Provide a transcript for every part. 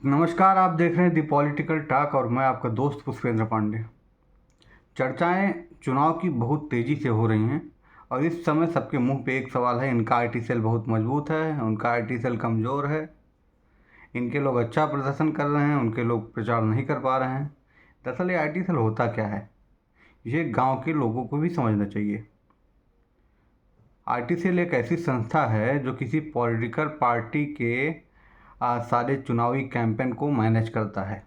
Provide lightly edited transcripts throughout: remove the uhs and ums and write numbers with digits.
नमस्कार, आप देख रहे हैं दी पॉलिटिकल टॉक और मैं आपका दोस्त पुष्पेंद्र पांडे। चर्चाएं चुनाव की बहुत तेज़ी से हो रही हैं और इस समय सबके मुंह पे एक सवाल है, इनका आईटी सेल बहुत मजबूत है, उनका आईटी सेल कमज़ोर है, इनके लोग अच्छा प्रदर्शन कर रहे हैं, उनके लोग प्रचार नहीं कर पा रहे हैं। दरअसल ये आईटी सेल होता क्या है, ये गाँव के लोगों को भी समझना चाहिए। आईटी सेल एक ऐसी संस्था है जो किसी पॉलिटिकल पार्टी के सारे चुनावी कैंपेन को मैनेज करता है।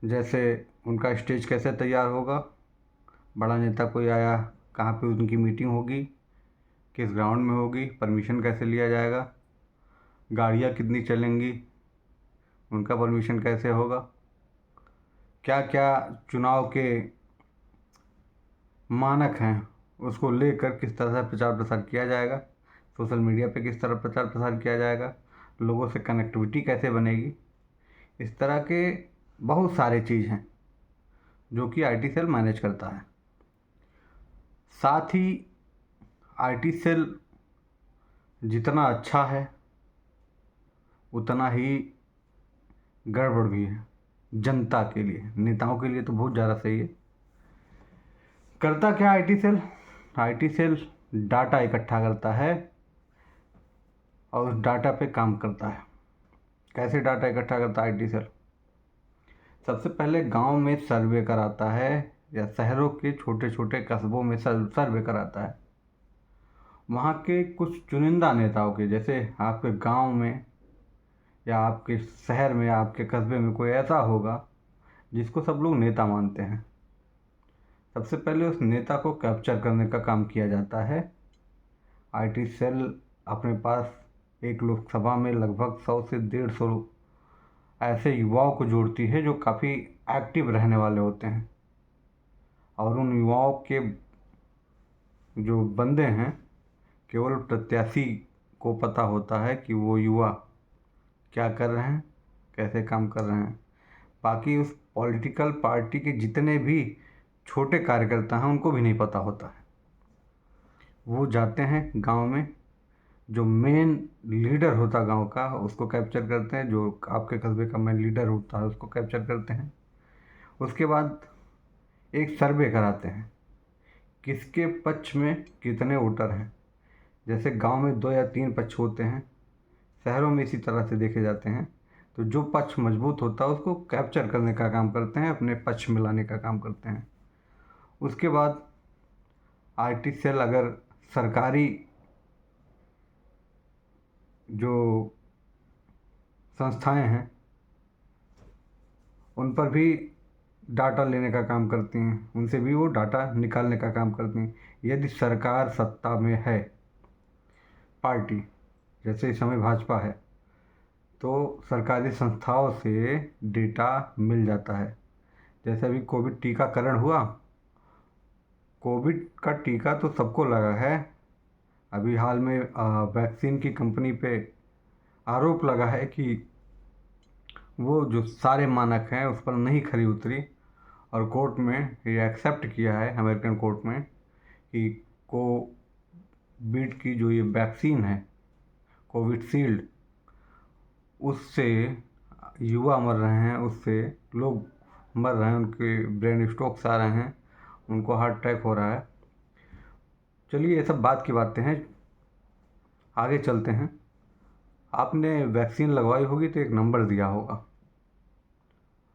जैसे उनका स्टेज कैसे तैयार होगा, बड़ा नेता कोई आया, कहाँ पे उनकी मीटिंग होगी, किस ग्राउंड में होगी, परमिशन कैसे लिया जाएगा, गाड़ियाँ कितनी चलेंगी, उनका परमिशन कैसे होगा, क्या क्या चुनाव के मानक हैं उसको लेकर किस तरह से प्रचार प्रसार किया जाएगा, सोशल मीडिया पे किस तरह प्रचार प्रसार किया जाएगा, लोगों से कनेक्टिविटी कैसे बनेगी। इस तरह के बहुत सारे चीज़ हैं जो कि आईटी सेल मैनेज करता है। साथ ही आईटी सेल जितना अच्छा है उतना ही गड़बड़ भी है। जनता के लिए, नेताओं के लिए तो बहुत ज़्यादा सही है। करता क्या IT cell? IT cell data इकट्ठा करता है और उस डाटा पे काम करता है। कैसे डाटा इकट्ठा करता है आईटी सेल? सबसे पहले गांव में सर्वे कराता है या शहरों के छोटे छोटे कस्बों में सर्वे कराता है। वहाँ के कुछ चुनिंदा नेताओं के, जैसे आपके गांव में या आपके शहर में या आपके कस्बे में कोई ऐसा होगा जिसको सब लोग नेता मानते हैं। सबसे पहले उस नेता को कैप्चर करने का काम किया जाता है। आईटी सेल अपने पास एक लोकसभा में लगभग 100 से 150 ऐसे युवाओं को जोड़ती है जो काफ़ी एक्टिव रहने वाले होते हैं, और उन युवाओं के जो बंदे हैं केवल प्रत्याशी को पता होता है कि वो युवा क्या कर रहे हैं, कैसे काम कर रहे हैं। बाकी उस पॉलिटिकल पार्टी के जितने भी छोटे कार्यकर्ता हैं उनको भी नहीं पता होता है। वो जाते हैं गांव में, जो मेन लीडर होता गांव का उसको कैप्चर करते हैं, जो आपके कस्बे का मेन लीडर होता है उसको कैप्चर करते हैं। उसके बाद एक सर्वे कराते हैं किसके पक्ष में कितने वोटर हैं। जैसे गांव में 2 या 3 पक्ष होते हैं, शहरों में इसी तरह से देखे जाते हैं। तो जो पक्ष मजबूत होता है उसको कैप्चर करने का काम करते हैं, अपने पक्ष में लाने का काम करते हैं। उसके बाद आईटी सेल अगर सरकारी जो संस्थाएं हैं उन पर भी डाटा लेने का काम करती हैं, उनसे भी वो डाटा निकालने का काम करती हैं। यदि सरकार सत्ता में है, पार्टी जैसे इस समय भाजपा है, तो सरकारी संस्थाओं से डेटा मिल जाता है। जैसे अभी कोविड टीकाकरण हुआ, कोविड का टीका तो सबको लगा है। अभी हाल में वैक्सीन की कंपनी पे आरोप लगा है कि वो जो सारे मानक हैं उस पर नहीं खरी उतरी, और कोर्ट में ये एक्सेप्ट किया है, अमेरिकन कोर्ट में, कि कोविड की जो ये वैक्सीन है कोविडशील्ड, उससे युवा मर रहे हैं, उससे लोग मर रहे हैं, उनके ब्रेन स्ट्रोक्स आ रहे हैं, उनको हार्ट अटैक हो रहा है। चलिए ये सब बात की बातें हैं, आगे चलते हैं। आपने वैक्सीन लगवाई होगी तो एक नंबर दिया होगा,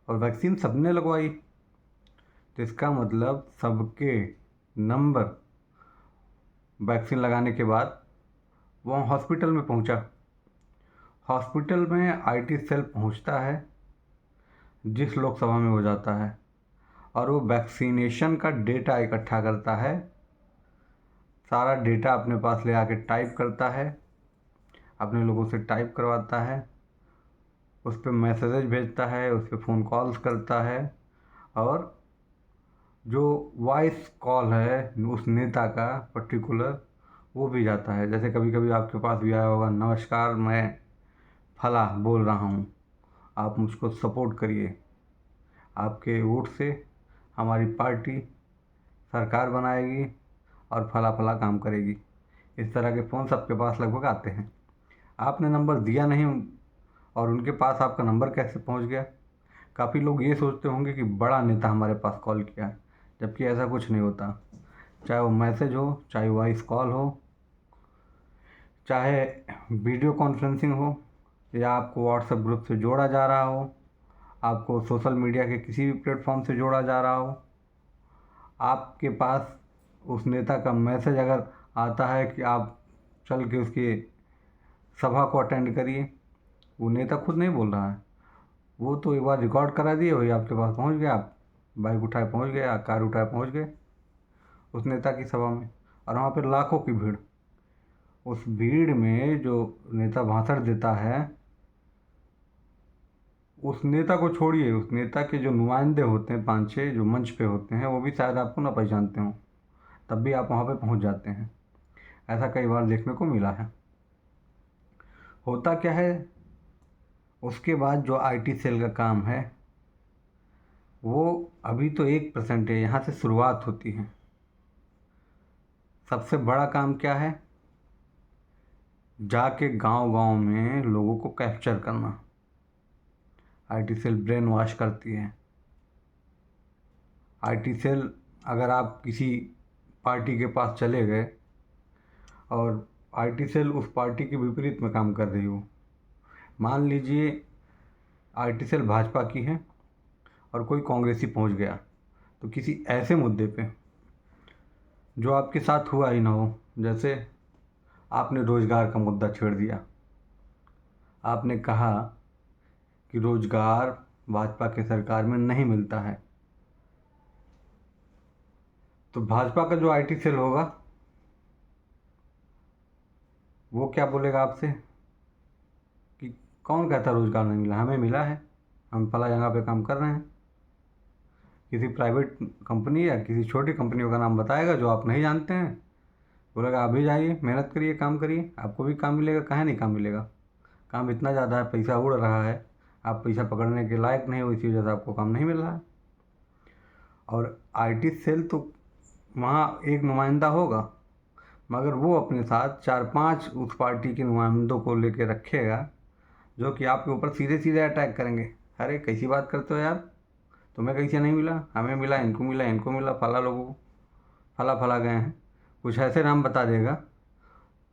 और वैक्सीन सबने लगवाई तो इसका मतलब सबके नंबर वैक्सीन लगाने के बाद वो हॉस्पिटल में पहुंचा। हॉस्पिटल में आईटी सेल पहुंचता है जिस लोकसभा में हो जाता है, और वो वैक्सीनेशन का डेटा इकट्ठा करता है। सारा डेटा अपने पास ले आके टाइप करता है, अपने लोगों से टाइप करवाता है, उस पर मैसेजेज भेजता है, उस पर फ़ोन कॉल्स करता है, और जो वॉइस कॉल है उस नेता का पर्टिकुलर वो भी जाता है। जैसे कभी कभी आपके पास भी आया होगा, नमस्कार मैं फला बोल रहा हूँ, आप मुझको सपोर्ट करिए, आपके वोट से हमारी पार्टी सरकार बनाएगी और फला फला काम करेगी। इस तरह के फ़ोन सबके पास लगभग आते हैं। आपने नंबर दिया नहीं और उनके पास आपका नंबर कैसे पहुंच गया। काफ़ी लोग ये सोचते होंगे कि बड़ा नेता हमारे पास कॉल किया है, जबकि ऐसा कुछ नहीं होता। चाहे वो मैसेज हो, चाहे वॉइस कॉल हो, चाहे वीडियो कॉन्फ्रेंसिंग हो, या आपको व्हाट्सएप ग्रुप से जोड़ा जा रहा हो, आपको सोशल मीडिया के किसी भी प्लेटफॉर्म से जोड़ा जा रहा हो, आपके पास उस नेता का मैसेज अगर आता है कि आप चल के उसकी सभा को अटेंड करिए, वो नेता खुद नहीं बोल रहा है, वो तो एक बार रिकॉर्ड करा दिए, वही आपके पास पहुंच गया, आप बाइक उठाए पहुंच गए या कार उठाए पहुंच गए उस नेता की सभा में। और वहाँ पर लाखों की भीड़, उस भीड़ में जो नेता भाषण देता है, उस नेता को छोड़िए, उस नेता के जो नुमाइंदे होते हैं 5-6 जो मंच पे होते हैं, वो भी शायद आपको ना पहचानते हों, तब भी आप वहाँ पे पहुँच जाते हैं। ऐसा कई बार देखने को मिला है। होता क्या है, उसके बाद जो आईटी सेल का काम है वो अभी तो 1% है, यहाँ से शुरुआत होती है। सबसे बड़ा काम क्या है, जाके गांव-गांव में लोगों को कैप्चर करना। आईटी सेल ब्रेन वॉश करती है। आईटी सेल, अगर आप किसी पार्टी के पास चले गए और आईटी सेल उस पार्टी के विपरीत में काम कर रही हो, मान लीजिए आईटी सेल भाजपा की है और कोई कांग्रेसी पहुंच गया, तो किसी ऐसे मुद्दे पे जो आपके साथ हुआ ही ना हो, जैसे आपने रोज़गार का मुद्दा छेड़ दिया, आपने कहा कि रोज़गार भाजपा के सरकार में नहीं मिलता है, तो भाजपा का जो आईटी सेल होगा वो क्या बोलेगा आपसे कि कौन कहता रोज़गार नहीं मिला, हमें मिला है, हम फला जगह पे काम कर रहे हैं। किसी प्राइवेट कंपनी या किसी छोटी कंपनियों का नाम बताएगा जो आप नहीं जानते हैं, बोलेगा अभी जाइए, मेहनत करिए, काम करिए, आपको भी काम मिलेगा। काहे नहीं काम मिलेगा, काम इतना ज़्यादा है, पैसा उड़ रहा है, आप पैसा पकड़ने के लायक नहीं हो, इसी वजह से आपको काम नहीं मिल रहा है। और आईटी सेल तो वहाँ एक नुमाइंदा होगा, मगर वो अपने साथ 4-5 उस पार्टी के नुमाइंदों को लेके रखेगा, जो कि आपके ऊपर सीधे सीधे अटैक करेंगे। अरे कैसी बात करते हो यार, तुम्हें कैसे नहीं मिला, हमें मिला, इनको मिला, इनको मिला, फला लोगों को फला फला गए हैं, कुछ ऐसे नाम बता देगा।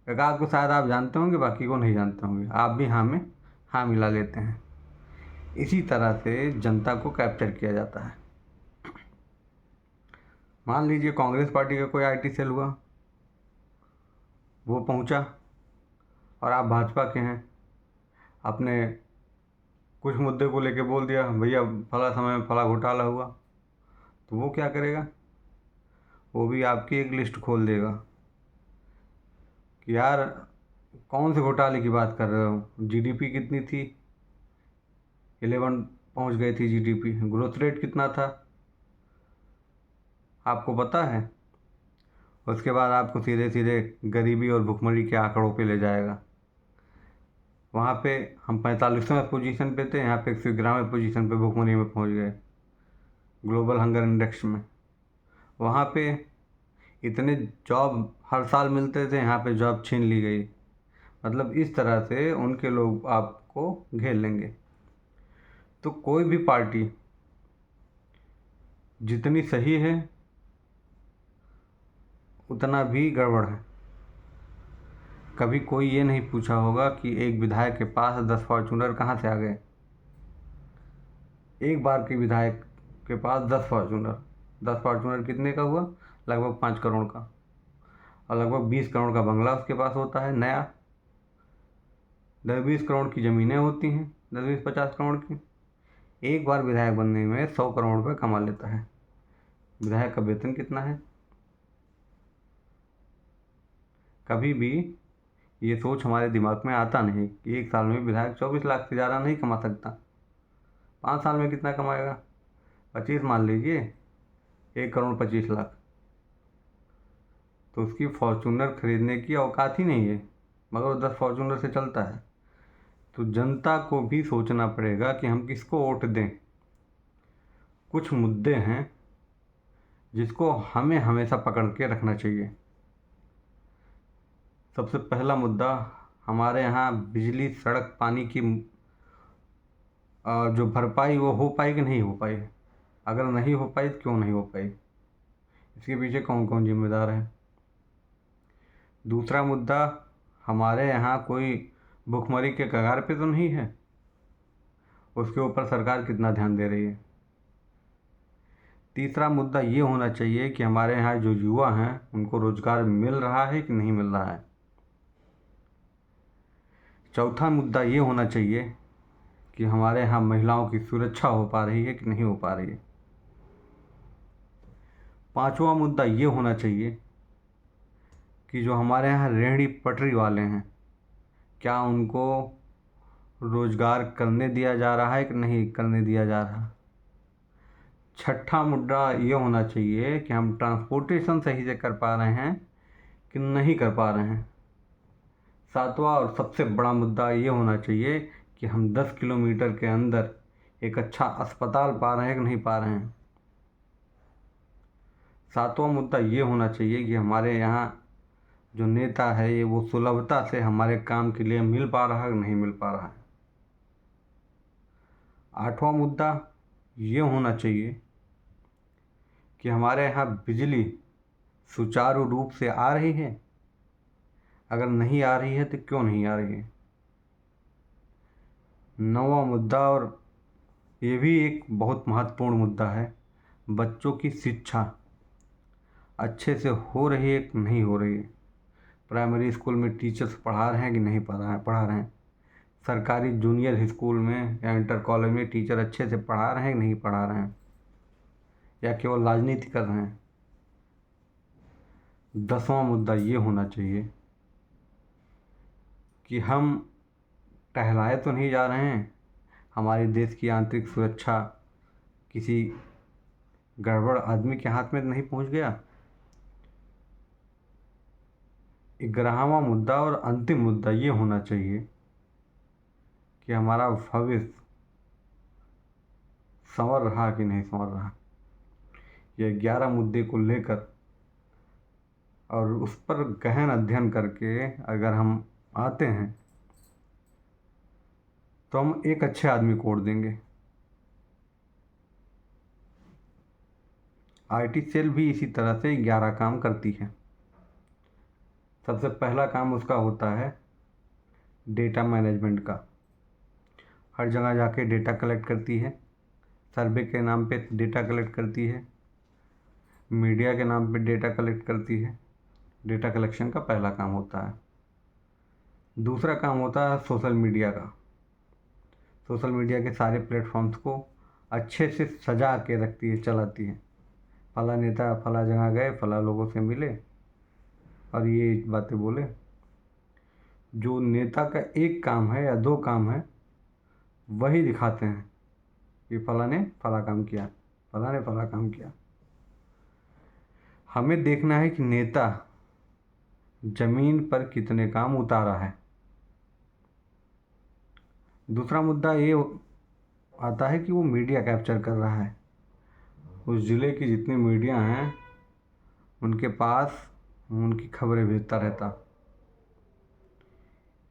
एक आध को शायद आप जानते होंगे, बाकी को नहीं जानते होंगे, आप भी हाँ में हाँ मिला लेते हैं। इसी तरह से जनता को कैप्चर किया जाता है। मान लीजिए कांग्रेस पार्टी का कोई आईटी सेल हुआ, वो पहुंचा और आप भाजपा के हैं, आपने कुछ मुद्दे को लेके बोल दिया भैया फला समय में फला घोटाला हुआ, तो वो क्या करेगा, वो भी आपकी एक लिस्ट खोल देगा कि यार कौन से घोटाले की बात कर रहे हो, जीडीपी कितनी थी, 11 पहुंच गई थी जीडीपी, ग्रोथ रेट कितना था आपको पता है। उसके बाद आपको सीधे सीधे गरीबी और भुखमरी के आंकड़ों पे ले जाएगा। वहाँ पे हम 45वें पोजीशन पे थे, यहाँ पे 111वें पोजीशन पे भुखमरी में पहुँच गए ग्लोबल हंगर इंडेक्स में। वहाँ पे इतने जॉब हर साल मिलते थे, यहाँ पे जॉब छीन ली गई। मतलब इस तरह से उनके लोग आपको घेर लेंगे। तो कोई भी पार्टी जितनी सही है उतना भी गड़बड़ है। कभी कोई ये नहीं पूछा होगा कि एक विधायक के पास 10 फॉर्चूनर कहाँ से आ गए। एक बार के विधायक के पास 10 फॉर्चूनर कितने का हुआ, लगभग 5 करोड़ का, और लगभग 20 करोड़ का बंगला उसके पास होता है नया। 10-20 करोड़ की ज़मीनें होती हैं, 10-20-50 करोड़ की। एक बार विधायक बनने में 100 करोड़ रुपये कमा लेता है। विधायक का वेतन कितना है। कभी भी ये सोच हमारे दिमाग में आता नहीं कि एक साल में विधायक 24 लाख से ज़्यादा नहीं कमा सकता। 5 साल में कितना कमाएगा, 25 मान लीजिए, 1 करोड़ 25 लाख, तो उसकी फॉर्चूनर खरीदने की औकात ही नहीं है, मगर वो 10 फॉर्चूनर से चलता है। तो जनता को भी सोचना पड़ेगा कि हम किसको वोट दें। कुछ मुद्दे हैं जिसको हमें हमेशा पकड़ के रखना चाहिए। सबसे पहला मुद्दा, हमारे यहाँ बिजली, सड़क, पानी की जो भरपाई वो हो पाई कि नहीं हो पाई, अगर नहीं हो पाई तो क्यों नहीं हो पाई, इसके पीछे कौन कौन जिम्मेदार है। दूसरा मुद्दा, हमारे यहाँ कोई भुखमरी के कगार पे तो नहीं है, उसके ऊपर सरकार कितना ध्यान दे रही है। तीसरा मुद्दा ये होना चाहिए कि हमारे यहाँ जो युवा हैं उनको रोज़गार मिल रहा है कि नहीं मिल रहा है। चौथा मुद्दा ये होना चाहिए कि हमारे यहाँ महिलाओं की सुरक्षा हो पा रही है कि नहीं हो पा रही है। पांचवा मुद्दा ये होना चाहिए कि जो हमारे यहाँ रेहड़ी पटरी वाले हैं, क्या उनको रोज़गार करने दिया जा रहा है कि नहीं करने दिया जा रहा। छठा मुद्दा ये होना चाहिए कि हम ट्रांसपोर्टेशन सही से कर पा रहे हैं कि नहीं कर पा रहे हैं। सातवां और सबसे बड़ा मुद्दा ये होना चाहिए कि हम 10 किलोमीटर के अंदर एक अच्छा अस्पताल पा रहे हैं कि नहीं पा रहे हैं। सातवां मुद्दा ये होना चाहिए कि हमारे यहाँ जो नेता है ये वो सुलभता से हमारे काम के लिए मिल पा रहा है कि नहीं मिल पा रहा है। आठवां मुद्दा ये होना चाहिए कि हमारे यहाँ बिजली सुचारू रूप से आ रही है, अगर नहीं आ रही है तो क्यों नहीं आ रही है। नौवां मुद्दा, और ये भी एक बहुत महत्वपूर्ण मुद्दा है, बच्चों की शिक्षा अच्छे से हो रही है कि नहीं हो रही है। प्राइमरी स्कूल में टीचर्स पढ़ा रहे हैं कि नहीं पढ़ा रहे हैं। सरकारी जूनियर स्कूल में या इंटर कॉलेज में टीचर अच्छे से पढ़ा रहे हैं कि नहीं पढ़ा रहे हैं, या केवल राजनीति कर रहे हैं। 10वां मुद्दा ये होना चाहिए कि हम टहलाए तो नहीं जा रहे हैं, हमारे देश की आंतरिक सुरक्षा किसी गड़बड़ आदमी के हाथ में नहीं पहुंच गया। 11वां मुद्दा और अंतिम मुद्दा ये होना चाहिए कि हमारा भविष्य संवर रहा कि नहीं संवर रहा। ये 11 मुद्दे को लेकर और उस पर गहन अध्ययन करके अगर हम आते हैं तो हम एक अच्छे आदमी को वोट देंगे। आईटी सेल भी इसी तरह से 11 काम करती है। सबसे पहला काम उसका होता है डेटा मैनेजमेंट का। हर जगह जाके डेटा कलेक्ट करती है, सर्वे के नाम पे डेटा कलेक्ट करती है, मीडिया के नाम पे डेटा कलेक्ट करती है। डेटा कलेक्शन का पहला काम होता है। दूसरा काम होता है सोशल मीडिया का। सोशल मीडिया के सारे प्लेटफॉर्म्स को अच्छे से सजा के रखती है, चलाती है। फला नेता फला जगह गए, फला लोगों से मिले और ये बातें बोले। जो नेता का एक काम है या दो काम है वही दिखाते हैं कि फला ने फला काम किया, फला ने फला काम किया। हमें देखना है कि नेता जमीन पर कितने काम उतारा है। दूसरा मुद्दा ये आता है कि वो मीडिया कैप्चर कर रहा है। उस ज़िले की जितनी मीडिया हैं उनके पास उनकी खबरें भेजता रहता।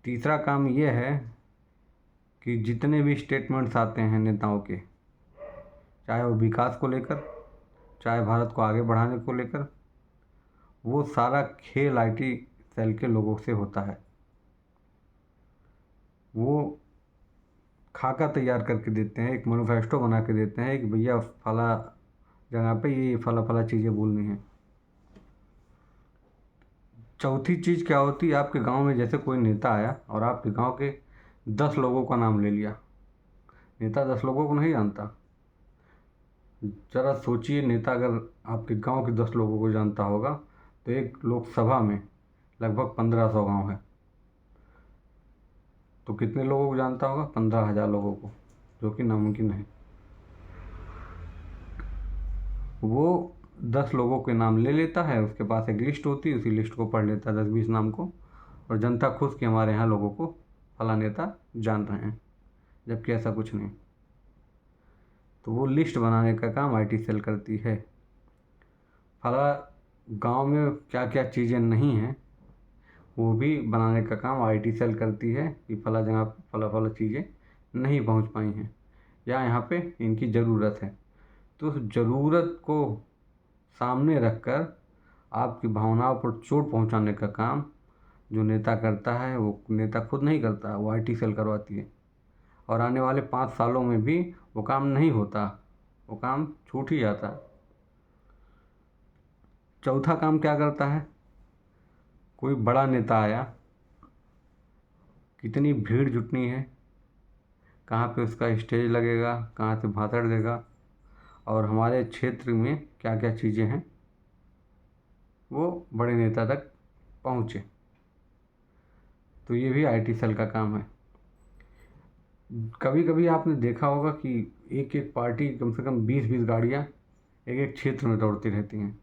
तीसरा काम ये है कि जितने भी स्टेटमेंट्स आते हैं नेताओं के, चाहे वो विकास को लेकर, चाहे भारत को आगे बढ़ाने को लेकर, वो सारा खेल आईटी सेल के लोगों से होता है। वो खाका तैयार करके देते हैं, एक मैनिफेस्टो बना के देते हैं कि भैया फला जगह पे ये फला फला चीज़ें बोलनी है। चौथी चीज़ क्या होती है, आपके गांव में जैसे कोई नेता आया और आपके गांव के 10 लोगों का नाम ले लिया। नेता 10 लोगों को नहीं जानता। ज़रा सोचिए, नेता अगर आपके गांव के 10 लोगों को जानता होगा तो एक लोकसभा में लगभग 1500 गांव है, तो कितने लोगों को जानता होगा? 15,000 लोगों को, जो कि नामुमकिन है। वो 10 लोगों के नाम ले लेता है, उसके पास एक लिस्ट होती है, उसी लिस्ट को पढ़ लेता है 10-20 नाम को, और जनता खुश कि हमारे यहाँ लोगों को फला नेता जान रहे हैं, जबकि ऐसा कुछ नहीं। तो वो लिस्ट बनाने का काम आईटी सेल करती है। फला गांव में क्या क्या चीज़ें नहीं हैं वो भी बनाने का काम आईटी सेल करती है कि फला जगह फला फला चीज़ें नहीं पहुंच पाई हैं। या यहाँ पे इनकी ज़रूरत है। तो उस ज़रूरत को सामने रखकर आपकी भावनाओं पर चोट पहुँचाने का काम जो नेता करता है, वो नेता खुद नहीं करता, वो आईटी सेल करवाती है। और आने वाले 5 सालों में भी वो काम नहीं होता, वो काम छूट ही जाता है। चौथा काम क्या करता है, कोई बड़ा नेता आया, कितनी भीड़ जुटनी है, कहाँ पे उसका स्टेज लगेगा, कहाँ से भाषण देगा, और हमारे क्षेत्र में क्या क्या चीज़ें हैं, वो बड़े नेता तक पहुँचे। तो ये भी आईटी सेल का काम है। कभी कभी आपने देखा होगा कि एक एक पार्टी कम से कम 20-20 गाड़ियाँ एक एक क्षेत्र में दौड़ती रहती हैं।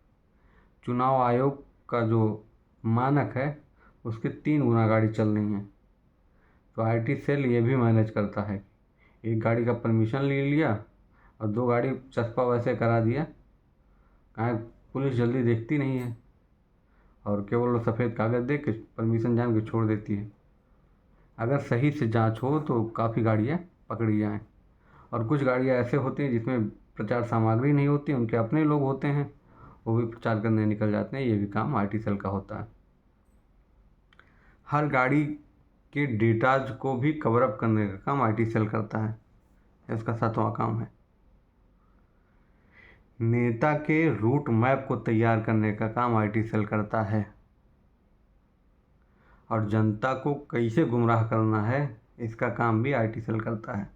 चुनाव आयोग का जो मानक है उसके 3 गुना गाड़ी चल रही हैं। तो आईटी सेल ये भी मैनेज करता है, एक गाड़ी का परमिशन ले लिया और 2 गाड़ी चस्पा वैसे करा दिया। कहाँ पुलिस जल्दी देखती नहीं है और केवल सफ़ेद कागज़ दे के परमिशन जान के छोड़ देती है। अगर सही से जांच हो तो काफ़ी गाड़ियाँ पकड़ी जाएं। और कुछ गाड़ियाँ ऐसे होती हैं जिसमें प्रचार सामग्री नहीं होती, उनके अपने लोग होते हैं, वो भी प्रचार करने निकल जाते हैं। ये भी काम आईटी सेल का होता है। हर गाड़ी के डेटाज को भी कवर अप करने का काम आईटी सेल करता है, इसका 7वां काम है। नेता के रूट मैप को तैयार करने का काम आईटी सेल करता है। और जनता को कैसे गुमराह करना है, इसका काम भी आईटी सेल करता है।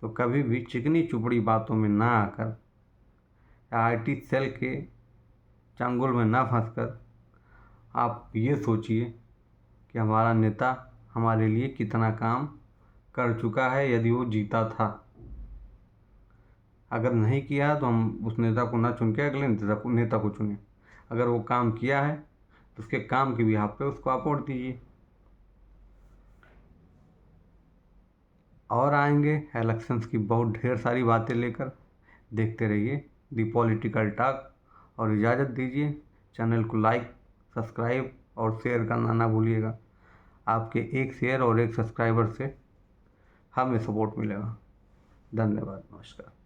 तो कभी भी चिकनी चुपड़ी बातों में ना आकर, आईटी सेल के चंगुल में ना फंसकर आप ये सोचिए कि हमारा नेता हमारे लिए कितना काम कर चुका है यदि वो जीता था। अगर नहीं किया तो हम उस नेता को ना चुन के अगले नेता को चुनें। अगर वो काम किया है तो उसके काम के बिहाफ पे उसको आप वोट दीजिए। और आएंगे इलेक्शंस की बहुत ढेर सारी बातें लेकर, देखते रहिए दी पॉलिटिकल टॉक। और इजाज़त दीजिए, चैनल को लाइक, सब्सक्राइब और शेयर करना ना भूलिएगा। आपके एक शेयर और एक सब्सक्राइबर से हमें सपोर्ट मिलेगा। धन्यवाद, नमस्कार।